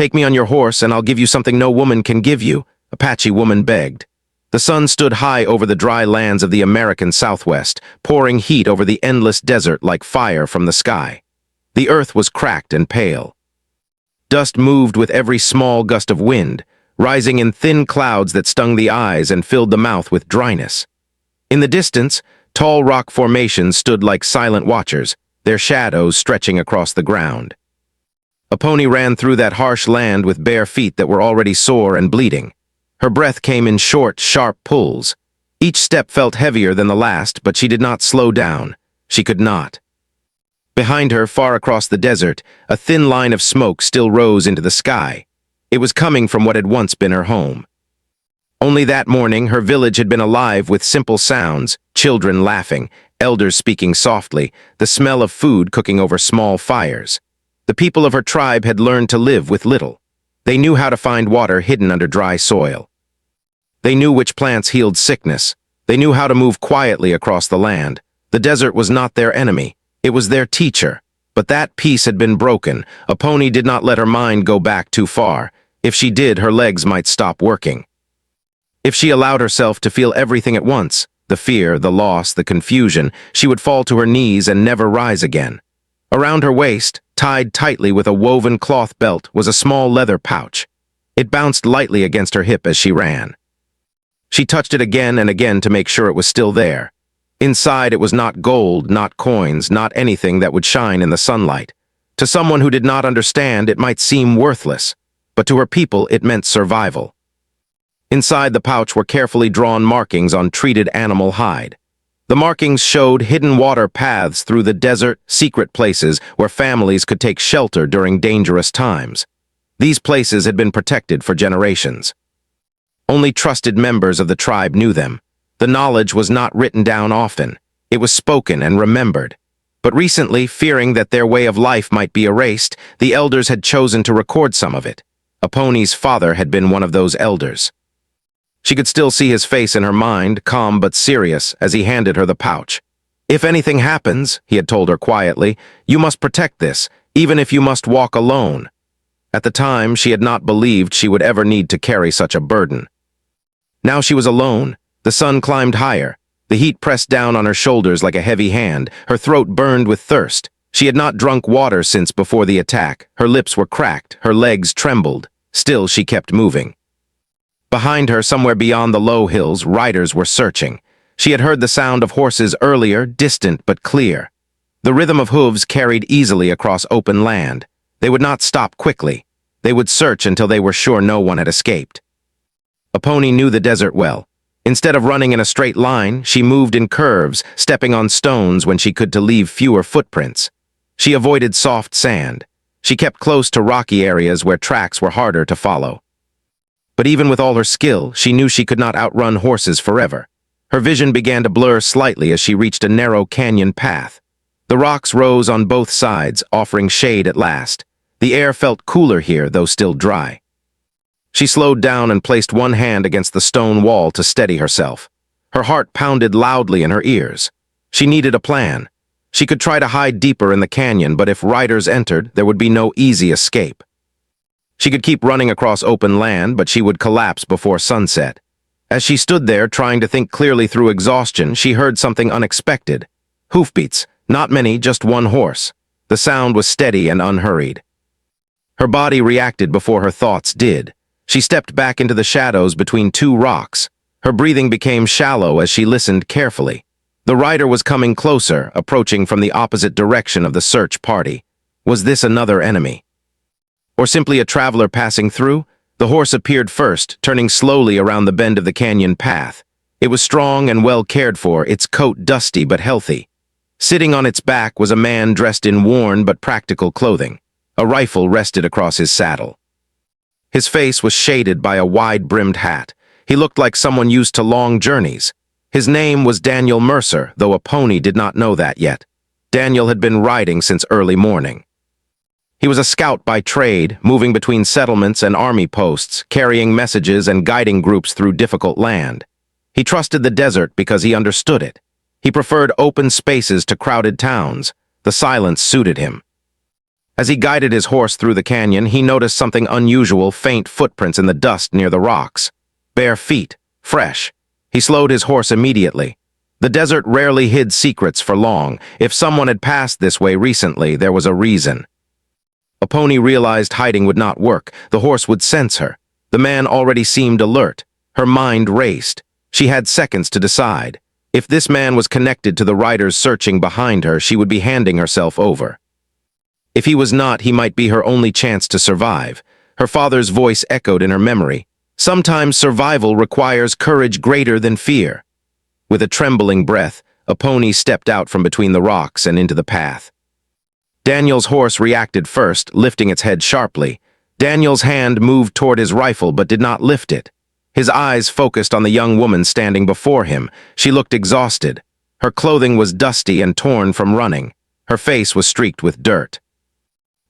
"Take me on your horse and I'll give you something no woman can give you," Apache woman begged. The sun stood high over the dry lands of the American Southwest, pouring heat over the endless desert like fire from the sky. The earth was cracked and pale. Dust moved with every small gust of wind, rising in thin clouds that stung the eyes and filled the mouth with dryness. In the distance, tall rock formations stood like silent watchers, their shadows stretching across the ground. A pony ran through that harsh land with bare feet that were already sore and bleeding. Her breath came in short, sharp pulls. Each step felt heavier than the last, but she did not slow down. She could not. Behind her, far across the desert, a thin line of smoke still rose into the sky. It was coming from what had once been her home. Only that morning, her village had been alive with simple sounds, children laughing, elders speaking softly, the smell of food cooking over small fires. The people of her tribe had learned to live with little. They knew how to find water hidden under dry soil. They knew which plants healed sickness. They knew how to move quietly across the land. The desert was not their enemy. It was their teacher. But that peace had been broken. A pony did not let her mind go back too far. If she did, her legs might stop working. If she allowed herself to feel everything at once, the fear, the loss, the confusion, she would fall to her knees and never rise again. Around her waist, tied tightly with a woven cloth belt, was a small leather pouch. It bounced lightly against her hip as she ran. She touched it again and again to make sure it was still there. Inside it was not gold, not coins, not anything that would shine in the sunlight. To someone who did not understand, it might seem worthless, but to her people it meant survival. Inside the pouch were carefully drawn markings on treated animal hide. The markings showed hidden water paths through the desert, secret places where families could take shelter during dangerous times. These places had been protected for generations. Only trusted members of the tribe knew them. The knowledge was not written down often. It was spoken and remembered. But recently, fearing that their way of life might be erased, the elders had chosen to record some of it. A pony's father had been one of those elders. She could still see his face in her mind, calm but serious, as he handed her the pouch. "If anything happens," he had told her quietly, "you must protect this, even if you must walk alone." At the time, she had not believed she would ever need to carry such a burden. Now she was alone. The sun climbed higher. The heat pressed down on her shoulders like a heavy hand. Her throat burned with thirst. She had not drunk water since before the attack. Her lips were cracked. Her legs trembled. Still, she kept moving. Behind her, somewhere beyond the low hills, riders were searching. She had heard the sound of horses earlier, distant but clear. The rhythm of hooves carried easily across open land. They would not stop quickly. They would search until they were sure no one had escaped. A pony knew the desert well. Instead of running in a straight line, she moved in curves, stepping on stones when she could to leave fewer footprints. She avoided soft sand. She kept close to rocky areas where tracks were harder to follow. But even with all her skill, she knew she could not outrun horses forever. Her vision began to blur slightly as she reached a narrow canyon path. The rocks rose on both sides, offering shade at last. The air felt cooler here, though still dry. She slowed down and placed one hand against the stone wall to steady herself. Her heart pounded loudly in her ears. She needed a plan. She could try to hide deeper in the canyon, but if riders entered, there would be no easy escape. She could keep running across open land, but she would collapse before sunset. As she stood there, trying to think clearly through exhaustion, she heard something unexpected. Hoofbeats, not many, just one horse. The sound was steady and unhurried. Her body reacted before her thoughts did. She stepped back into the shadows between two rocks. Her breathing became shallow as she listened carefully. The rider was coming closer, approaching from the opposite direction of the search party. Was this another enemy? Or simply a traveler passing through? The horse appeared first, turning slowly around the bend of the canyon path. It was strong and well cared for, its coat dusty but healthy. Sitting on its back was a man dressed in worn but practical clothing. A rifle rested across his saddle. His face was shaded by a wide-brimmed hat. He looked like someone used to long journeys. His name was Daniel Mercer, though a pony did not know that yet. Daniel had been riding since early morning. He was a scout by trade, moving between settlements and army posts, carrying messages and guiding groups through difficult land. He trusted the desert because he understood it. He preferred open spaces to crowded towns. The silence suited him. As he guided his horse through the canyon, he noticed something unusual: faint footprints in the dust near the rocks. Bare feet, fresh. He slowed his horse immediately. The desert rarely hid secrets for long. If someone had passed this way recently, there was a reason. Apache realized hiding would not work. The horse would sense her. The man already seemed alert. Her mind raced. She had seconds to decide. If this man was connected to the riders searching behind her, she would be handing herself over. If he was not, he might be her only chance to survive. Her father's voice echoed in her memory. Sometimes survival requires courage greater than fear. With a trembling breath, Apache stepped out from between the rocks and into the path. Daniel's horse reacted first, lifting its head sharply. Daniel's hand moved toward his rifle but did not lift it. His eyes focused on the young woman standing before him. She looked exhausted. Her clothing was dusty and torn from running. Her face was streaked with dirt.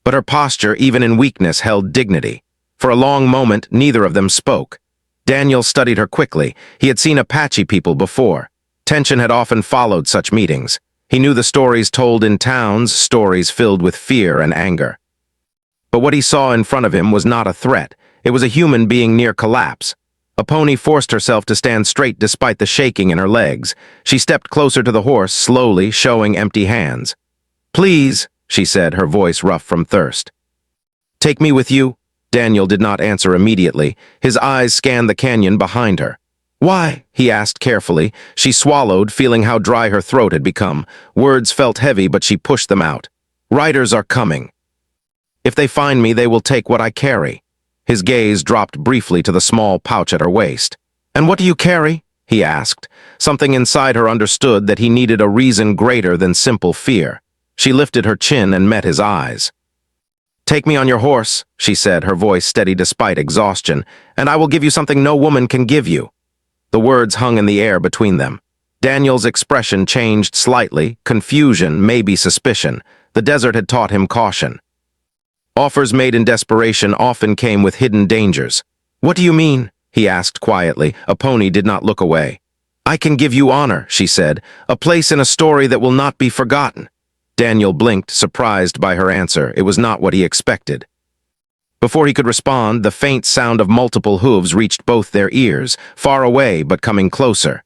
But her posture, even in weakness, held dignity. For a long moment, neither of them spoke. Daniel studied her quickly. He had seen Apache people before. Tension had often followed such meetings. He knew the stories told in towns, stories filled with fear and anger. But what he saw in front of him was not a threat. It was a human being near collapse. Apache forced herself to stand straight despite the shaking in her legs. She stepped closer to the horse, slowly, showing empty hands. "Please," she said, her voice rough from thirst. "Take me with you?" Daniel did not answer immediately. His eyes scanned the canyon behind her. "Why?" he asked carefully. She swallowed, feeling how dry her throat had become. Words felt heavy, but she pushed them out. "Riders are coming. If they find me, they will take what I carry." His gaze dropped briefly to the small pouch at her waist. "And what do you carry?" he asked. Something inside her understood that he needed a reason greater than simple fear. She lifted her chin and met his eyes. "Take me on your horse," she said, her voice steady despite exhaustion, "and I will give you something no woman can give you." The words hung in the air between them. Daniel's expression changed slightly, confusion, maybe suspicion. The desert had taught him caution. Offers made in desperation often came with hidden dangers. "What do you mean?" he asked quietly. Apache did not look away. "I can give you honor," she said, "a place in a story that will not be forgotten." Daniel blinked, surprised by her answer. It was not what he expected. Before he could respond, the faint sound of multiple hooves reached both their ears, far away but coming closer.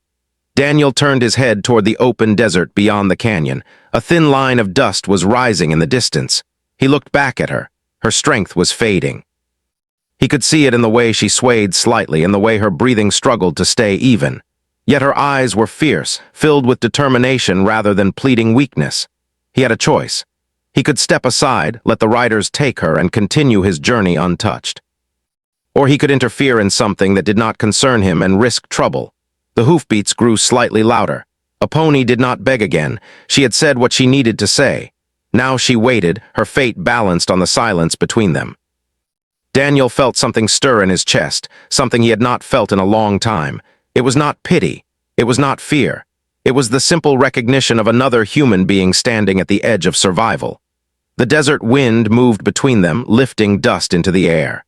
Daniel turned his head toward the open desert beyond the canyon. A thin line of dust was rising in the distance. He looked back at her. Her strength was fading. He could see it in the way she swayed slightly, in the way her breathing struggled to stay even. Yet her eyes were fierce, filled with determination rather than pleading weakness. He had a choice. He could step aside, let the riders take her, and continue his journey untouched. Or he could interfere in something that did not concern him and risk trouble. The hoofbeats grew slightly louder. Apache did not beg again. She had said what she needed to say. Now she waited, her fate balanced on the silence between them. Daniel felt something stir in his chest, something he had not felt in a long time. It was not pity. It was not fear. It was the simple recognition of another human being standing at the edge of survival. The desert wind moved between them, lifting dust into the air.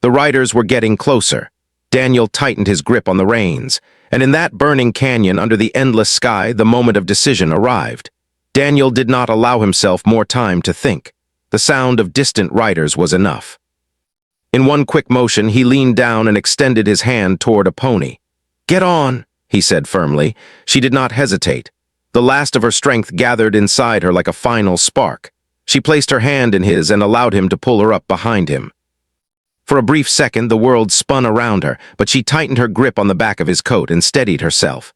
The riders were getting closer. Daniel tightened his grip on the reins, and in that burning canyon under the endless sky, the moment of decision arrived. Daniel did not allow himself more time to think. The sound of distant riders was enough. In one quick motion, he leaned down and extended his hand toward Apache. "Get on," he said firmly. She did not hesitate. The last of her strength gathered inside her like a final spark. She placed her hand in his and allowed him to pull her up behind him. For a brief second, the world spun around her, but she tightened her grip on the back of his coat and steadied herself.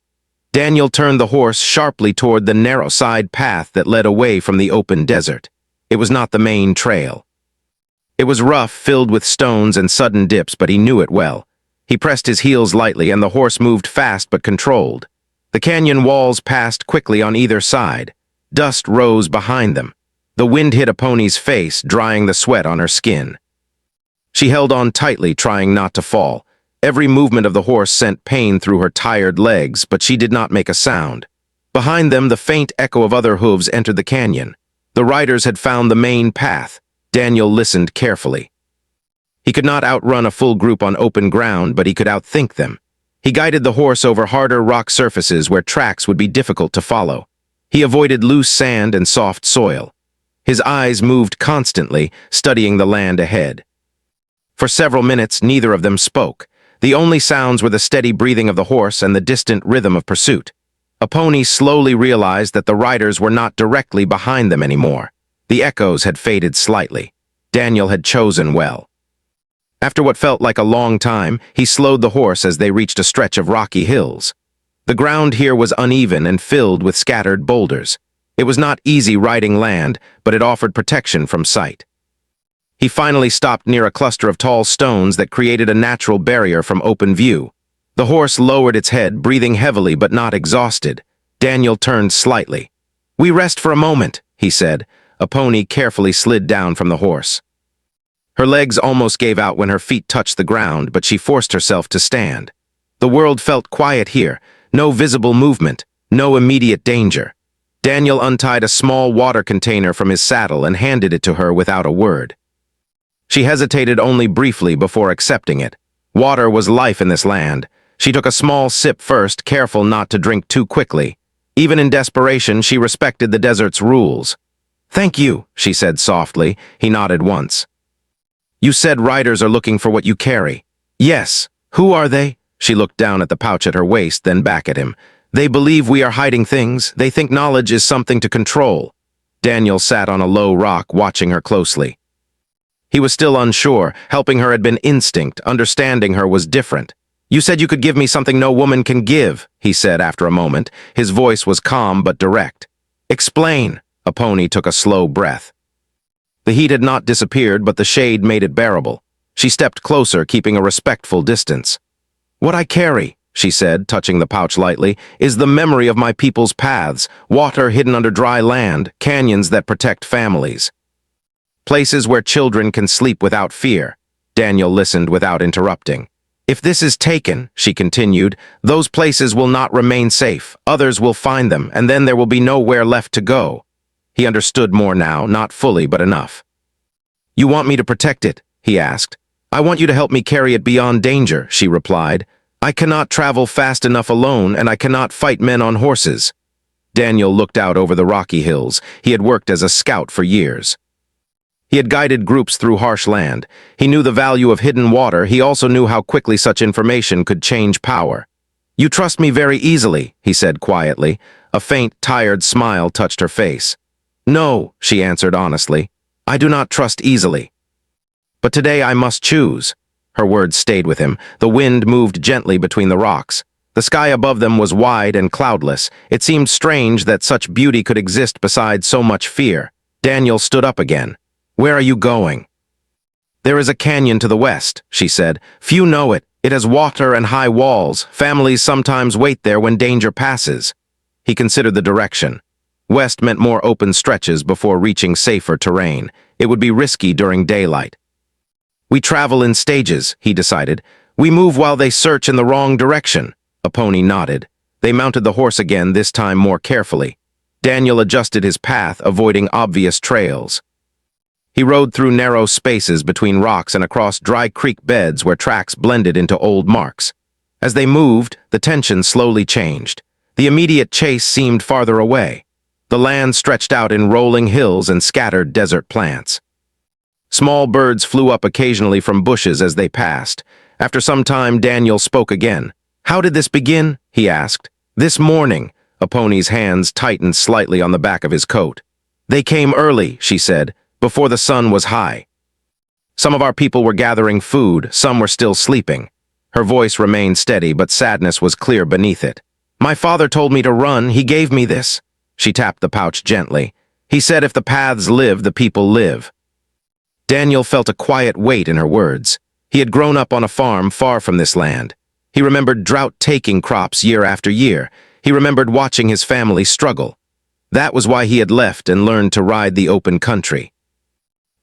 Daniel turned the horse sharply toward the narrow side path that led away from the open desert. It was not the main trail. It was rough, filled with stones and sudden dips, but he knew it well. He pressed his heels lightly, and the horse moved fast but controlled. The canyon walls passed quickly on either side. Dust rose behind them. The wind hit Apache's face, drying the sweat on her skin. She held on tightly, trying not to fall. Every movement of the horse sent pain through her tired legs, but she did not make a sound. Behind them, the faint echo of other hooves entered the canyon. The riders had found the main path. Daniel listened carefully. He could not outrun a full group on open ground, but he could outthink them. He guided the horse over harder rock surfaces where tracks would be difficult to follow. He avoided loose sand and soft soil. His eyes moved constantly, studying the land ahead. For several minutes, neither of them spoke. The only sounds were the steady breathing of the horse and the distant rhythm of pursuit. Apache slowly realized that the riders were not directly behind them anymore. The echoes had faded slightly. Daniel had chosen well. After what felt like a long time, he slowed the horse as they reached a stretch of rocky hills. The ground here was uneven and filled with scattered boulders. It was not easy riding land, but it offered protection from sight. He finally stopped near a cluster of tall stones that created a natural barrier from open view. The horse lowered its head, breathing heavily but not exhausted. Daniel turned slightly. "We rest for a moment," he said. Apache carefully slid down from the horse. Her legs almost gave out when her feet touched the ground, but she forced herself to stand. The world felt quiet here, no visible movement, no immediate danger. Daniel untied a small water container from his saddle and handed it to her without a word. She hesitated only briefly before accepting it. Water was life in this land. She took a small sip first, careful not to drink too quickly. Even in desperation, she respected the desert's rules. "Thank you," she said softly. He nodded once. "You said riders are looking for what you carry." "Yes. Who are they?" She looked down at the pouch at her waist, then back at him. "They believe we are hiding things. They think knowledge is something to control." Daniel sat on a low rock, watching her closely. He was still unsure. Helping her had been instinct. Understanding her was different. "You said you could give me something no woman can give," he said after a moment. His voice was calm but direct. "Explain." Apache took a slow breath. The heat had not disappeared, but the shade made it bearable. She stepped closer, keeping a respectful distance. "What I carry," she said, touching the pouch lightly, "is the memory of my people's paths, water hidden under dry land, canyons that protect families. Places where children can sleep without fear." Daniel listened without interrupting. "If this is taken," she continued, "those places will not remain safe. Others will find them, and then there will be nowhere left to go." He understood more now, not fully, but enough. "You want me to protect it?" he asked. "I want you to help me carry it beyond danger," she replied. "I cannot travel fast enough alone, and I cannot fight men on horses." Daniel looked out over the rocky hills. He had worked as a scout for years. He had guided groups through harsh land. He knew the value of hidden water. He also knew how quickly such information could change power. "You trust me very easily," he said quietly. A faint, tired smile touched her face. "No," she answered honestly. "I do not trust easily. But today I must choose." Her words stayed with him. The wind moved gently between the rocks. The sky above them was wide and cloudless. It seemed strange that such beauty could exist beside so much fear. Daniel stood up again. "Where are you going?" "There is a canyon to the west," she said. "Few know it. It has water and high walls. Families sometimes wait there when danger passes." He considered the direction. West meant more open stretches before reaching safer terrain. It would be risky during daylight. "We travel in stages," he decided. "We move while they search in the wrong direction." Apache nodded. They mounted the horse again, this time more carefully. Daniel adjusted his path, avoiding obvious trails. He rode through narrow spaces between rocks and across dry creek beds where tracks blended into old marks. As they moved, the tension slowly changed. The immediate chase seemed farther away. The land stretched out in rolling hills and scattered desert plants. Small birds flew up occasionally from bushes as they passed. After some time, Daniel spoke again. "How did this begin?" he asked. "This morning." Apache's hands tightened slightly on the back of his coat. "They came early," she said, "before the sun was high. Some of our people were gathering food, some were still sleeping." Her voice remained steady, but sadness was clear beneath it. "My father told me to run. He gave me this." She tapped the pouch gently. "He said if the paths live, the people live." Daniel felt a quiet weight in her words. He had grown up on a farm far from this land. He remembered drought-taking crops year after year. He remembered watching his family struggle. That was why he had left and learned to ride the open country.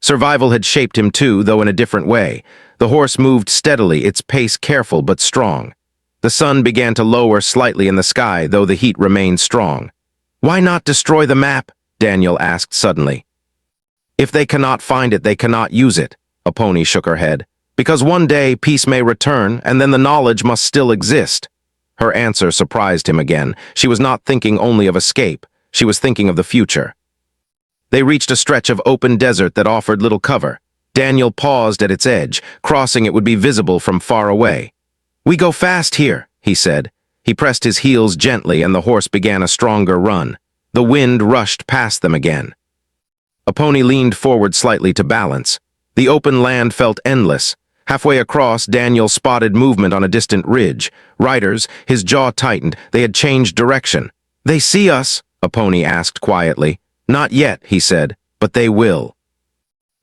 Survival had shaped him too, though in a different way. The horse moved steadily, its pace careful but strong. The sun began to lower slightly in the sky, though the heat remained strong. "Why not destroy the map?" Daniel asked suddenly. "If they cannot find it, they cannot use it." Apache shook her head. "Because one day peace may return, and then the knowledge must still exist." Her answer surprised him again. She was not thinking only of escape. She was thinking of the future. They reached a stretch of open desert that offered little cover. Daniel paused at its edge. Crossing it would be visible from far away. "We go fast here," he said. He pressed his heels gently and the horse began a stronger run. The wind rushed past them again. Apache leaned forward slightly to balance. The open land felt endless. Halfway across, Daniel spotted movement on a distant ridge. Riders, his jaw tightened. They had changed direction. "They see us?" Apache asked quietly. "Not yet," he said, "but they will."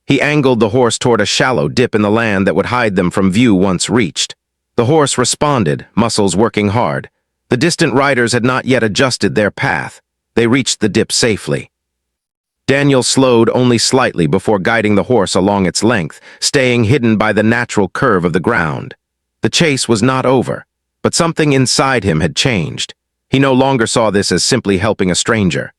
He angled the horse toward a shallow dip in the land that would hide them from view once reached. The horse responded, muscles working hard. The distant riders had not yet adjusted their path. They reached the dip safely. Daniel slowed only slightly before guiding the horse along its length, staying hidden by the natural curve of the ground. The chase was not over, but something inside him had changed. He no longer saw this as simply helping a stranger.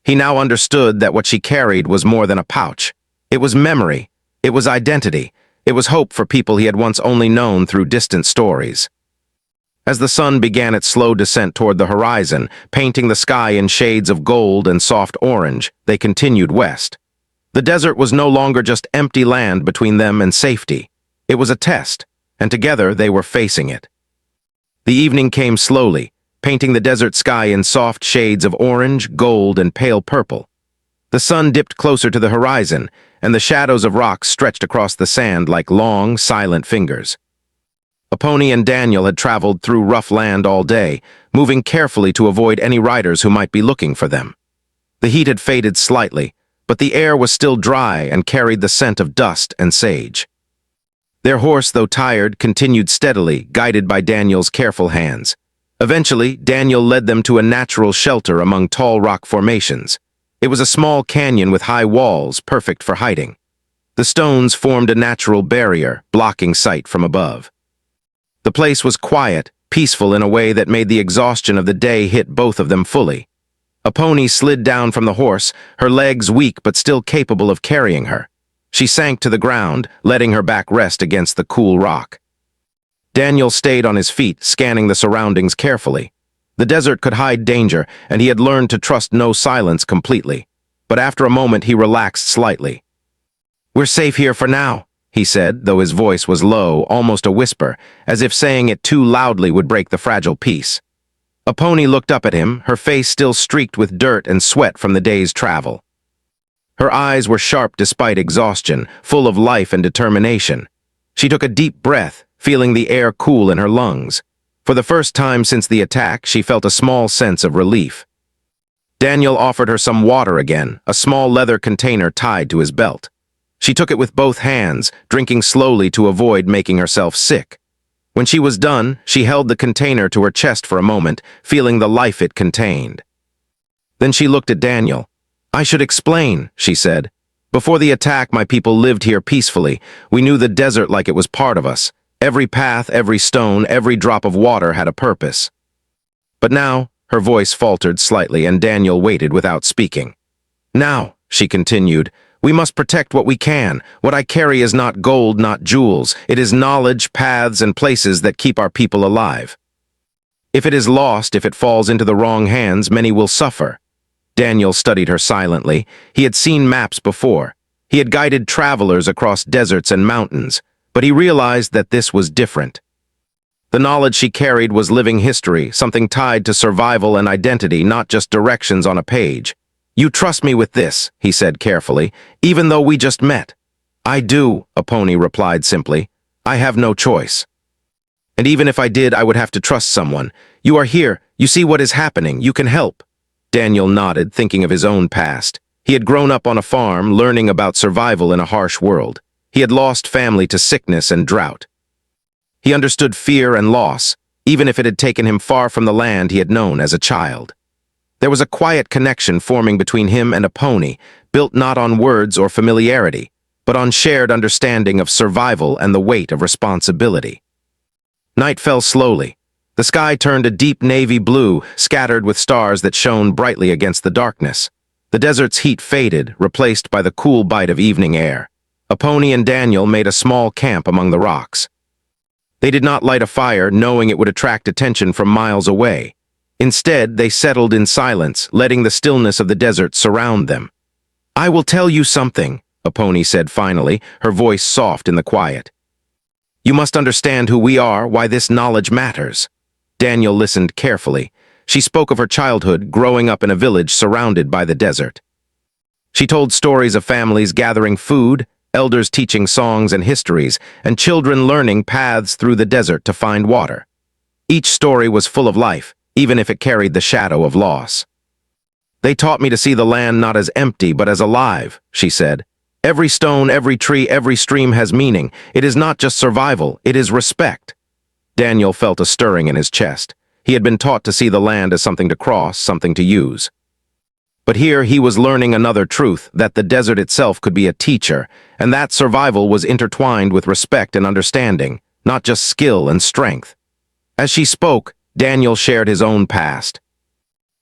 He now understood that what she carried was more than a pouch. It was memory. It was identity. It was hope for people he had once only known through distant stories. As the sun began its slow descent toward the horizon, painting the sky in shades of gold and soft orange, they continued west. The desert was no longer just empty land between them and safety. It was a test, and together they were facing it. The evening came slowly, painting the desert sky in soft shades of orange, gold, and pale purple. The sun dipped closer to the horizon, and the shadows of rocks stretched across the sand like long, silent fingers. Apache and Daniel had traveled through rough land all day, moving carefully to avoid any riders who might be looking for them. The heat had faded slightly, but the air was still dry and carried the scent of dust and sage. Their horse, though tired, continued steadily, guided by Daniel's careful hands. Eventually, Daniel led them to a natural shelter among tall rock formations. It was a small canyon with high walls, perfect for hiding. The stones formed a natural barrier, blocking sight from above. The place was quiet, peaceful in a way that made the exhaustion of the day hit both of them fully. Apache slid down from the horse, her legs weak but still capable of carrying her. She sank to the ground, letting her back rest against the cool rock. Daniel stayed on his feet, scanning the surroundings carefully. The desert could hide danger, and he had learned to trust no silence completely. But after a moment, he relaxed slightly. "We're safe here for now," he said, though his voice was low, almost a whisper, as if saying it too loudly would break the fragile peace. Apache looked up at him, her face still streaked with dirt and sweat from the day's travel. Her eyes were sharp despite exhaustion, full of life and determination. She took a deep breath, feeling the air cool in her lungs. For the first time since the attack, she felt a small sense of relief. Daniel offered her some water again, a small leather container tied to his belt. She took it with both hands, drinking slowly to avoid making herself sick. When she was done, she held the container to her chest for a moment, feeling the life it contained. Then she looked at Daniel. "I should explain," she said. "Before the attack, my people lived here peacefully. We knew the desert like it was part of us. Every path, every stone, every drop of water had a purpose." But now, her voice faltered slightly and Daniel waited without speaking. "Now," she continued, "we must protect what we can. What I carry is not gold, not jewels. It is knowledge, paths, and places that keep our people alive. If it is lost, if it falls into the wrong hands, many will suffer." Daniel studied her silently. He had seen maps before. He had guided travelers across deserts and mountains, but he realized that this was different. The knowledge she carried was living history, something tied to survival and identity, not just directions on a page. "You trust me with this," he said carefully, "even though we just met." "I do," Apache replied simply. "I have no choice. And even if I did, I would have to trust someone. You are here. You see what is happening. You can help." Daniel nodded, thinking of his own past. He had grown up on a farm, learning about survival in a harsh world. He had lost family to sickness and drought. He understood fear and loss, even if it had taken him far from the land he had known as a child. There was a quiet connection forming between him and Apache, built not on words or familiarity, but on shared understanding of survival and the weight of responsibility. Night fell slowly. The sky turned a deep navy blue, scattered with stars that shone brightly against the darkness. The desert's heat faded, replaced by the cool bite of evening air. Apache and Daniel made a small camp among the rocks. They did not light a fire, knowing it would attract attention from miles away. Instead, they settled in silence, letting the stillness of the desert surround them. "I will tell you something," Apache said finally, her voice soft in the quiet. "You must understand who we are, why this knowledge matters." Daniel listened carefully. She spoke of her childhood, growing up in a village surrounded by the desert. She told stories of families gathering food, elders teaching songs and histories, and children learning paths through the desert to find water. Each story was full of life, even if it carried the shadow of loss. "They taught me to see the land not as empty, but as alive," she said. "Every stone, every tree, every stream has meaning. It is not just survival, it is respect." Daniel felt a stirring in his chest. He had been taught to see the land as something to cross, something to use. But here he was learning another truth, that the desert itself could be a teacher, and that survival was intertwined with respect and understanding, not just skill and strength. As she spoke, Daniel shared his own past.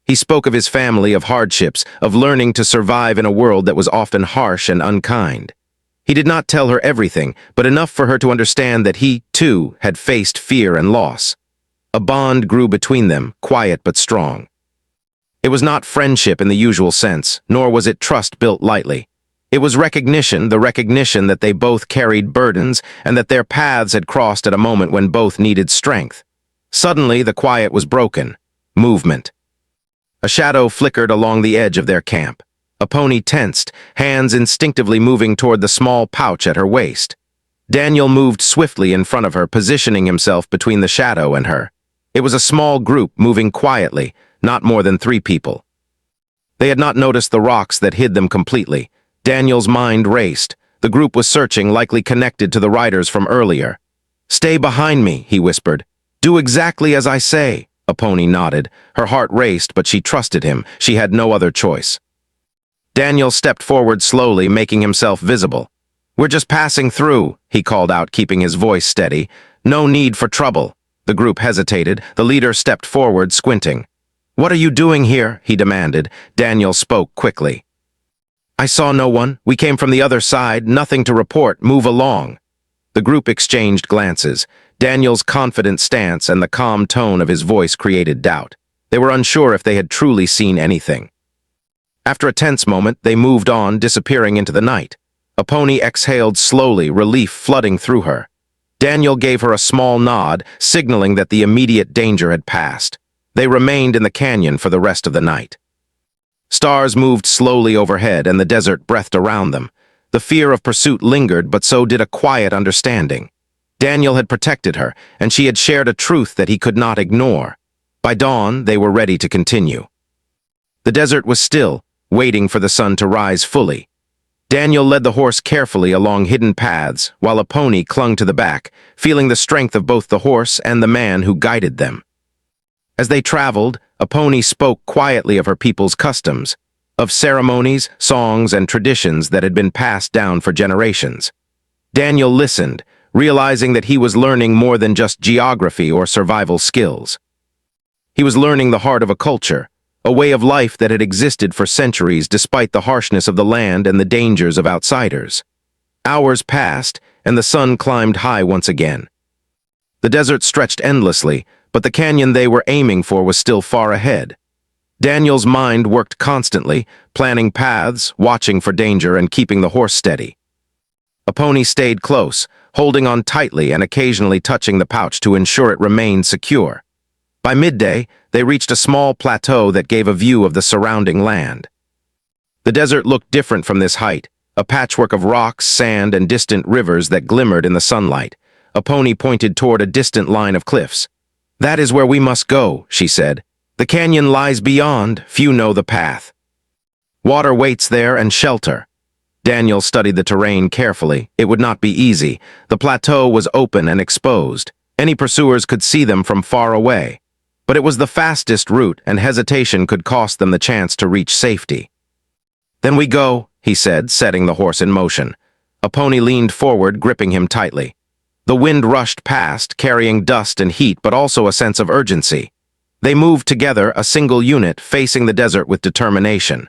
He spoke of his family, of hardships, of learning to survive in a world that was often harsh and unkind. He did not tell her everything, but enough for her to understand that he, too, had faced fear and loss. A bond grew between them, quiet but strong. It was not friendship in the usual sense, nor was it trust built lightly. It was recognition, the recognition that they both carried burdens and that their paths had crossed at a moment when both needed strength. Suddenly, the quiet was broken. Movement. A shadow flickered along the edge of their camp. Apache tensed, hands instinctively moving toward the small pouch at her waist. Daniel moved swiftly in front of her, positioning himself between the shadow and her. It was a small group moving quietly, not more than 3 people. They had not noticed the rocks that hid them completely. Daniel's mind raced. The group was searching, likely connected to the riders from earlier. "Stay behind me," he whispered. "Do exactly as I say." Apache nodded. Her heart raced, but she trusted him. She had no other choice. Daniel stepped forward slowly, making himself visible. "We're just passing through," he called out, keeping his voice steady. "No need for trouble." The group hesitated. The leader stepped forward, squinting. "What are you doing here?" he demanded. Daniel spoke quickly. "I saw no one. We came from the other side. Nothing to report. Move along." The group exchanged glances. Daniel's confident stance and the calm tone of his voice created doubt. They were unsure if they had truly seen anything. After a tense moment, they moved on, disappearing into the night. Apache exhaled slowly, relief flooding through her. Daniel gave her a small nod, signaling that the immediate danger had passed. They remained in the canyon for the rest of the night. Stars moved slowly overhead, and the desert breathed around them. The fear of pursuit lingered, but so did a quiet understanding. Daniel had protected her, and she had shared a truth that he could not ignore. By dawn, they were ready to continue. The desert was still, waiting for the sun to rise fully. Daniel led the horse carefully along hidden paths, while Apache clung to the back, feeling the strength of both the horse and the man who guided them. As they traveled, Apache spoke quietly of her people's customs, of ceremonies, songs, and traditions that had been passed down for generations. Daniel listened, realizing that he was learning more than just geography or survival skills. He was learning the heart of a culture, a way of life that had existed for centuries despite the harshness of the land and the dangers of outsiders. Hours passed, and the sun climbed high once again. The desert stretched endlessly, but the canyon they were aiming for was still far ahead. Daniel's mind worked constantly, planning paths, watching for danger, and keeping the horse steady. Apache stayed close, holding on tightly and occasionally touching the pouch to ensure it remained secure. By midday, they reached a small plateau that gave a view of the surrounding land. The desert looked different from this height, a patchwork of rocks, sand, and distant rivers that glimmered in the sunlight. Apache pointed toward a distant line of cliffs. "That is where we must go," she said. "The canyon lies beyond, few know the path. Water waits there and shelter." Daniel studied the terrain carefully. It would not be easy. The plateau was open and exposed. Any pursuers could see them from far away. But it was the fastest route, and hesitation could cost them the chance to reach safety. "Then we go," he said, setting the horse in motion. Apache leaned forward, gripping him tightly. The wind rushed past, carrying dust and heat, but also a sense of urgency. They moved together, a single unit, facing the desert with determination.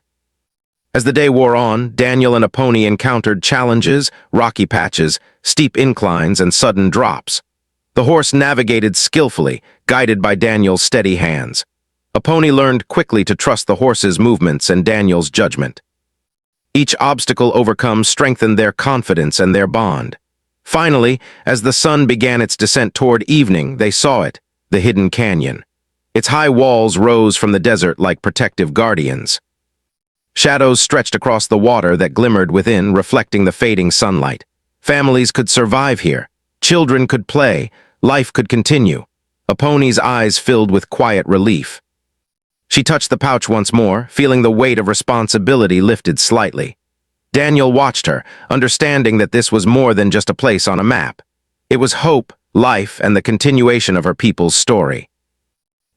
As the day wore on, Daniel and Apache encountered challenges, rocky patches, steep inclines, and sudden drops. The horse navigated skillfully, guided by Daniel's steady hands. Apache learned quickly to trust the horse's movements and Daniel's judgment. Each obstacle overcome strengthened their confidence and their bond. Finally, as the sun began its descent toward evening, they saw it, the hidden canyon. Its high walls rose from the desert like protective guardians. Shadows stretched across the water that glimmered within, reflecting the fading sunlight. Families could survive here. Children could play. Life could continue. Aponi's eyes filled with quiet relief. She touched the pouch once more, feeling the weight of responsibility lifted slightly. Daniel watched her, understanding that this was more than just a place on a map. It was hope, life, and the continuation of her people's story.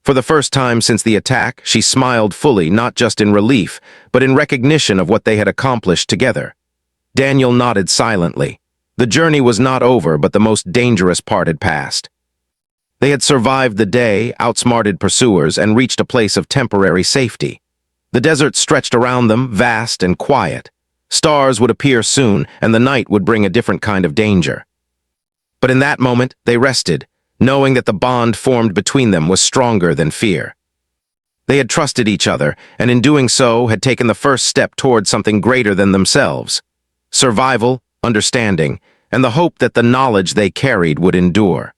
For the first time since the attack, she smiled fully, not just in relief, but in recognition of what they had accomplished together. Daniel nodded silently. The journey was not over, but the most dangerous part had passed. They had survived the day, outsmarted pursuers, and reached a place of temporary safety. The desert stretched around them, vast and quiet. Stars would appear soon, and the night would bring a different kind of danger. But in that moment, they rested, knowing that the bond formed between them was stronger than fear. They had trusted each other, and in doing so, had taken the first step toward something greater than themselves. Survival, understanding, and the hope that the knowledge they carried would endure.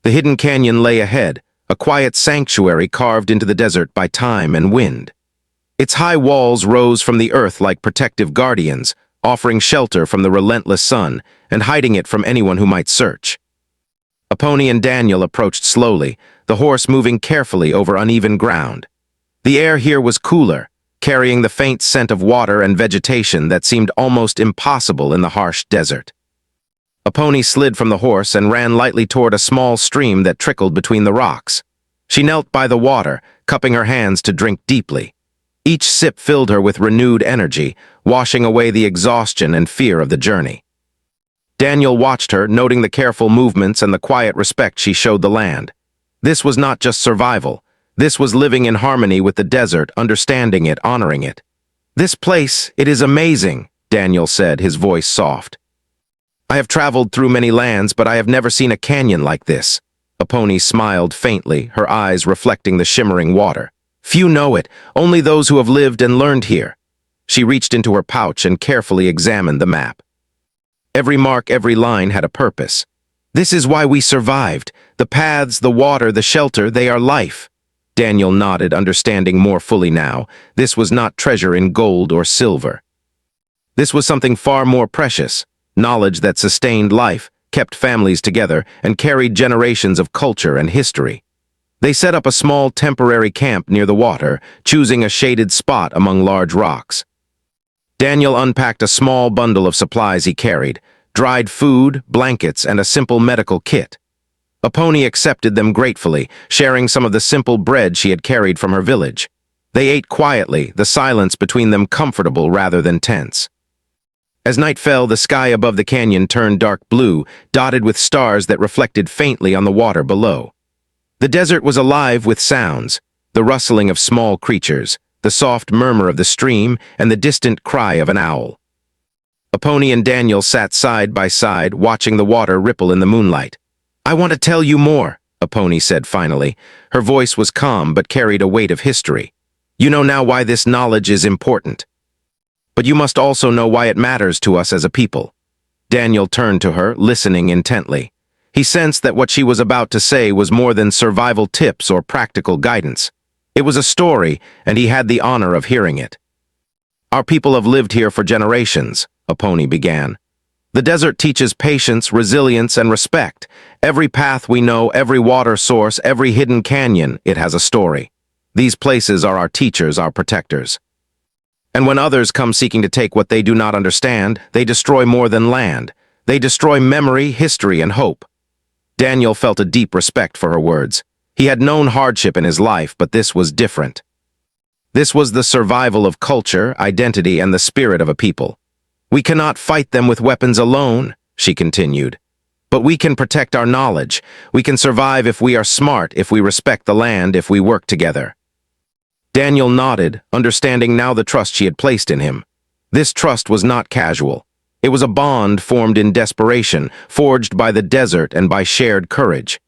The hidden canyon lay ahead, a quiet sanctuary carved into the desert by time and wind. Its high walls rose from the earth like protective guardians, offering shelter from the relentless sun and hiding it from anyone who might search. Aponi and Daniel approached slowly, the horse moving carefully over uneven ground. The air here was cooler, carrying the faint scent of water and vegetation that seemed almost impossible in the harsh desert. Aponi slid from the horse and ran lightly toward a small stream that trickled between the rocks. She knelt by the water, cupping her hands to drink deeply. Each sip filled her with renewed energy, washing away the exhaustion and fear of the journey. Daniel watched her, noting the careful movements and the quiet respect she showed the land. This was not just survival. This was living in harmony with the desert, understanding it, honoring it. "This place, it is amazing," Daniel said, his voice soft. "I have traveled through many lands, but I have never seen a canyon like this." Aponi smiled faintly, her eyes reflecting the shimmering water. "Few know it, only those who have lived and learned here." She reached into her pouch and carefully examined the map. Every mark, every line had a purpose. "This is why we survived. The paths, the water, the shelter, they are life." Daniel nodded, understanding more fully now. This was not treasure in gold or silver. This was something far more precious, knowledge that sustained life, kept families together, and carried generations of culture and history. They set up a small temporary camp near the water, choosing a shaded spot among large rocks. Daniel unpacked a small bundle of supplies he carried, dried food, blankets, and a simple medical kit. Aponi accepted them gratefully, sharing some of the simple bread she had carried from her village. They ate quietly, the silence between them comfortable rather than tense. As night fell, the sky above the canyon turned dark blue, dotted with stars that reflected faintly on the water below. The desert was alive with sounds, the rustling of small creatures, the soft murmur of the stream, and the distant cry of an owl. Aponi and Daniel sat side by side, watching the water ripple in the moonlight. "I want to tell you more," Aponi said finally. Her voice was calm but carried a weight of history. "You know now why this knowledge is important. But you must also know why it matters to us as a people." Daniel turned to her, listening intently. He sensed that what she was about to say was more than survival tips or practical guidance. It was a story, and he had the honor of hearing it. "Our people have lived here for generations," Aponi began. "The desert teaches patience, resilience, and respect. Every path we know, every water source, every hidden canyon, it has a story. These places are our teachers, our protectors. And when others come seeking to take what they do not understand, they destroy more than land. They destroy memory, history, and hope." Daniel felt a deep respect for her words. He had known hardship in his life, but this was different. This was the survival of culture, identity, and the spirit of a people. "We cannot fight them with weapons alone," she continued. "But we can protect our knowledge. We can survive if we are smart, if we respect the land, if we work together." Daniel nodded, understanding now the trust she had placed in him. This trust was not casual. It was a bond formed in desperation, forged by the desert and by shared courage.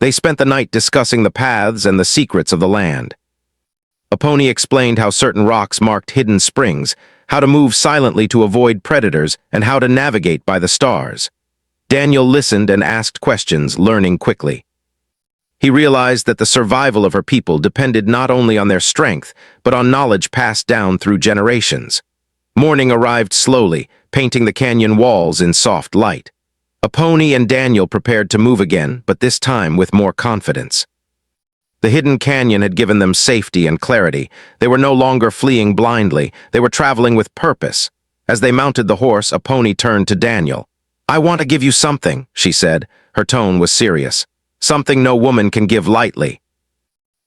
They spent the night discussing the paths and the secrets of the land. Aponi explained how certain rocks marked hidden springs, how to move silently to avoid predators, and how to navigate by the stars. Daniel listened and asked questions, learning quickly. He realized that the survival of her people depended not only on their strength, but on knowledge passed down through generations. Morning arrived slowly, painting the canyon walls in soft light. Apache and Daniel prepared to move again, but this time with more confidence. The hidden canyon had given them safety and clarity. They were no longer fleeing blindly. They were traveling with purpose. As they mounted the horse, Apache turned to Daniel. "I want to give you something," she said. Her tone was serious. "Something no woman can give lightly."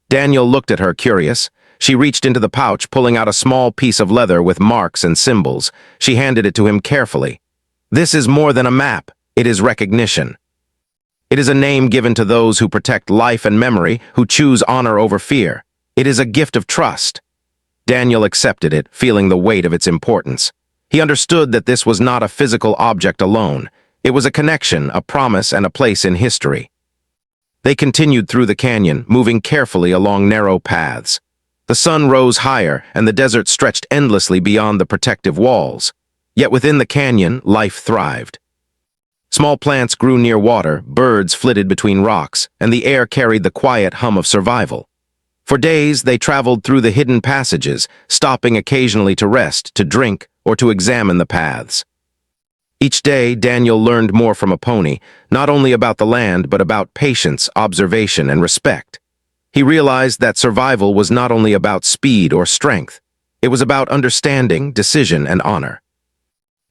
Daniel looked at her, curious. She reached into the pouch, pulling out a small piece of leather with marks and symbols. She handed it to him carefully. "This is more than a map. It is recognition. It is a name given to those who protect life and memory, who choose honor over fear. It is a gift of trust." Daniel accepted it, feeling the weight of its importance. He understood that this was not a physical object alone. It was a connection, a promise, and a place in history. They continued through the canyon, moving carefully along narrow paths. The sun rose higher, and the desert stretched endlessly beyond the protective walls. Yet within the canyon, life thrived. Small plants grew near water, birds flitted between rocks, and the air carried the quiet hum of survival. For days, they traveled through the hidden passages, stopping occasionally to rest, to drink, or to examine the paths. Each day, Daniel learned more from Apache, not only about the land, but about patience, observation, and respect. He realized that survival was not only about speed or strength. It was about understanding, decision, and honor.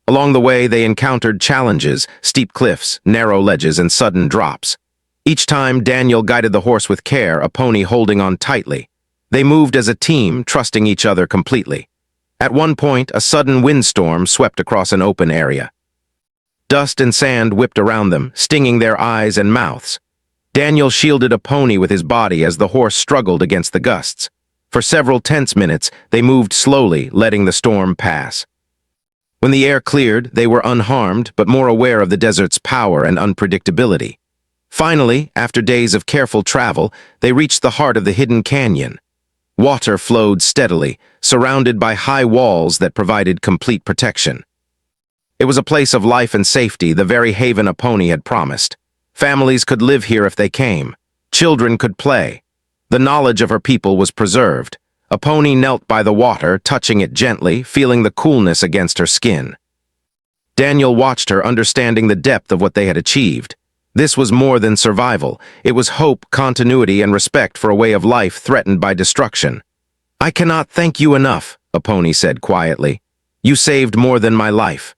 Along the way, they encountered challenges, steep cliffs, narrow ledges, and sudden drops. Each time, Daniel guided the horse with care, Apache holding on tightly. They moved as a team, trusting each other completely. At one point, a sudden windstorm swept across an open area. Dust and sand whipped around them, stinging their eyes and mouths. Daniel shielded Apache with his body as the horse struggled against the gusts. For several tense minutes, they moved slowly, letting the storm pass. When the air cleared, they were unharmed, but more aware of the desert's power and unpredictability. Finally, after days of careful travel, they reached the heart of the hidden canyon. Water flowed steadily, surrounded by high walls that provided complete protection. It was a place of life and safety, the very haven Apache had promised. Families could live here if they came. Children could play. The knowledge of her people was preserved. Apache knelt by the water, touching it gently, feeling the coolness against her skin. Daniel watched her, understanding the depth of what they had achieved. This was more than survival. It was hope, continuity, and respect for a way of life threatened by destruction. "I cannot thank you enough," Apache said quietly. "You saved more than my life.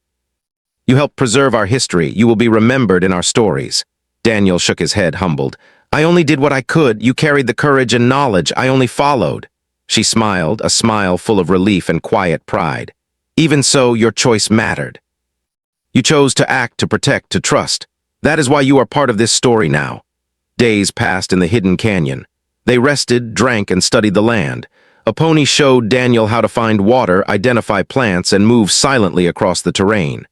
You helped preserve our history. You will be remembered in our stories." Daniel shook his head, humbled. "I only did what I could. You carried the courage and knowledge. I only followed." She smiled, a smile full of relief and quiet pride. "Even so, your choice mattered. You chose to act, to protect, to trust. That is why you are part of this story now." Days passed in the hidden canyon. They rested, drank, and studied the land. Apache showed Daniel how to find water, identify plants, and move silently across the terrain.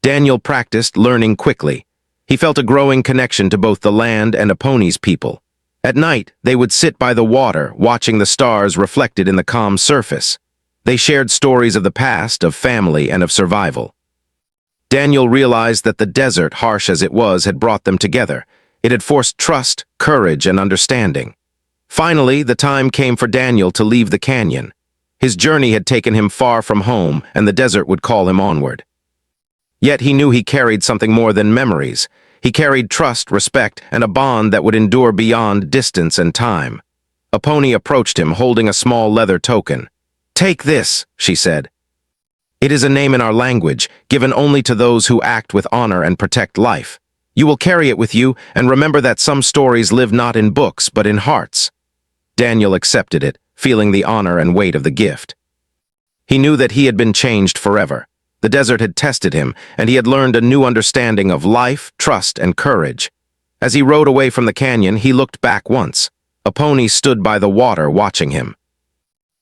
Daniel practiced, learning quickly. He felt a growing connection to both the land and Apache's people. At night, they would sit by the water, watching the stars reflected in the calm surface. They shared stories of the past, of family, and of survival. Daniel realized that the desert, harsh as it was, had brought them together. It had forced trust, courage, and understanding. Finally, the time came for Daniel to leave the canyon. His journey had taken him far from home, and the desert would call him onward. Yet he knew he carried something more than memories. He carried trust, respect, and a bond that would endure beyond distance and time. Apache approached him, holding a small leather token. "Take this," she said. "It is a name in our language, given only to those who act with honor and protect life. You will carry it with you, and remember that some stories live not in books, but in hearts." Daniel accepted it, feeling the honor and weight of the gift. He knew that he had been changed forever. The desert had tested him, and he had learned a new understanding of life, trust, and courage. As he rode away from the canyon, he looked back once. Apache stood by the water, watching him.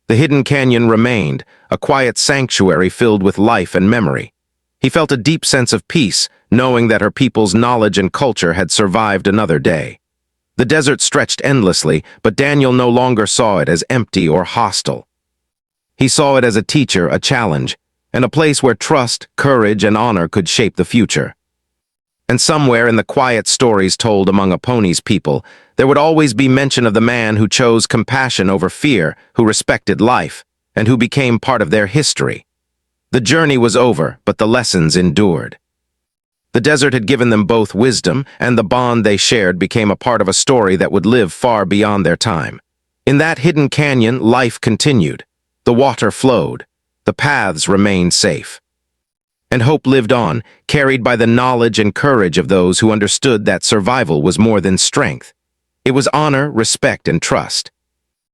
The hidden canyon remained, a quiet sanctuary filled with life and memory. He felt a deep sense of peace, knowing that her people's knowledge and culture had survived another day. The desert stretched endlessly, but Daniel no longer saw it as empty or hostile. He saw it as a teacher, a challenge, and a place where trust, courage, and honor could shape the future. And somewhere in the quiet stories told among Apache's people, there would always be mention of the man who chose compassion over fear, who respected life, and who became part of their history. The journey was over, but the lessons endured. The desert had given them both wisdom, and the bond they shared became a part of a story that would live far beyond their time. In that hidden canyon, life continued. The water flowed. The paths remained safe. And hope lived on, carried by the knowledge and courage of those who understood that survival was more than strength. It was honor, respect, and trust.